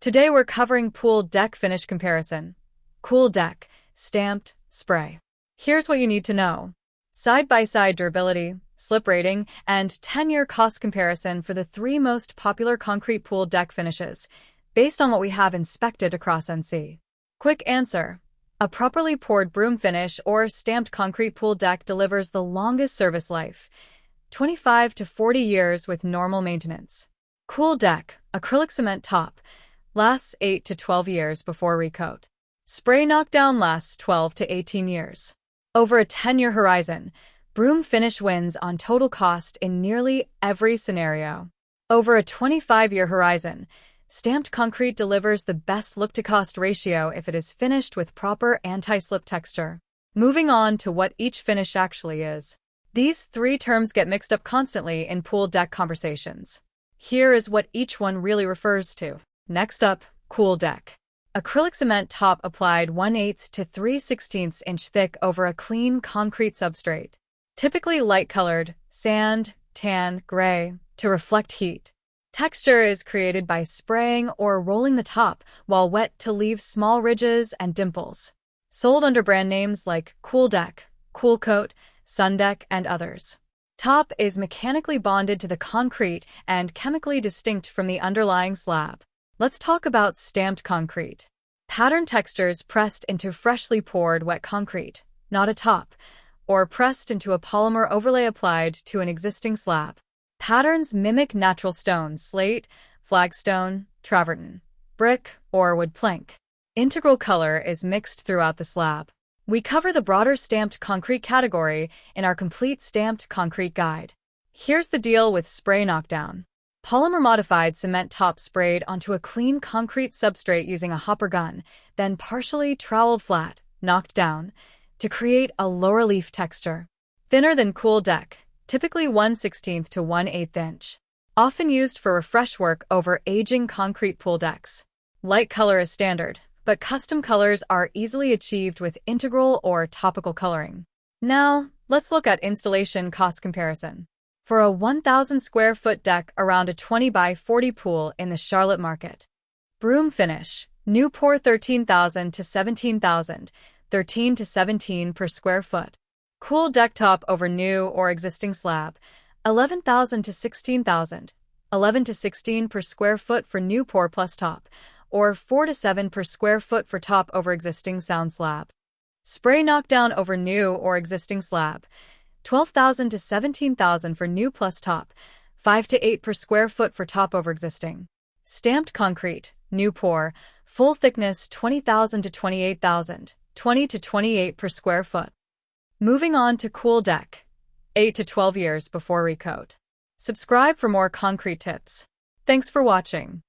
Today we're covering KoolDeck finish comparison. KoolDeck, stamped, spray. Here's what you need to know. Side-by-side durability, slip rating, and 10-year cost comparison for the 3 most popular concrete KoolDeck finishes, based on what we have inspected across NC. Quick answer. A properly poured broom finish or stamped concrete KoolDeck delivers the longest service life, 25 to 40 years with normal maintenance. KoolDeck, acrylic-cement top, lasts 8 to 12 years before recoat. Spray knockdown lasts 12 to 18 years. Over a 10-year horizon, broom finish wins on total cost in nearly every scenario. Over a 25-year horizon, stamped concrete delivers the best look-to-cost ratio if it is finished with proper anti-slip texture. Moving on to what each finish actually is. These 3 terms get mixed up constantly in KoolDeck conversations. Here is what each one really refers to. Next up, KoolDeck. Acrylic-cement top applied 1/8 to 3/16 inch thick over a clean concrete substrate. Typically light-colored, sand, tan, gray, to reflect heat. Texture is created by spraying or rolling the top while wet to leave small ridges and dimples. Sold under brand names like KoolDeck, KoolCote, Sundek, and others. Top is mechanically bonded to the concrete and chemically distinct from the underlying slab. Let's talk about stamped concrete. Pattern textures pressed into freshly poured wet concrete, not a top, or pressed into a polymer overlay applied to an existing slab. Patterns mimic natural stones, slate, flagstone, travertine, brick, or wood plank. Integral color is mixed throughout the slab. We cover the broader stamped concrete category in our complete stamped concrete guide. Here's the deal with spray knockdown. Polymer-modified cement top sprayed onto a clean concrete substrate using a hopper gun, then partially troweled flat, knocked down, to create a lower leaf texture. Thinner than KoolDeck, typically 1/16 to 1/8 inch. Often used for refresh work over aging concrete pool decks. Light color is standard, but custom colors are easily achieved with integral or topical coloring. Now, let's look at installation cost comparison. For a 1,000 square foot deck around a 20 by 40 pool in the Charlotte market. Broom finish, new pour 13,000 to 17,000, 13 to 17 per square foot. KoolDeck top over new or existing slab, 11,000 to 16,000, 11 to 16 per square foot for new pour plus top, or 4 to 7 per square foot for top over existing sound slab. Spray knockdown over new or existing slab, 12,000 to 17,000 for new plus top, 5 to 8 per square foot for top over existing. Stamped concrete, new pour, full thickness 20,000 to 28,000, 20 to 28 per square foot. Moving on to KoolDeck, 8 to 12 years before recoat. Subscribe for more concrete tips. Thanks for watching.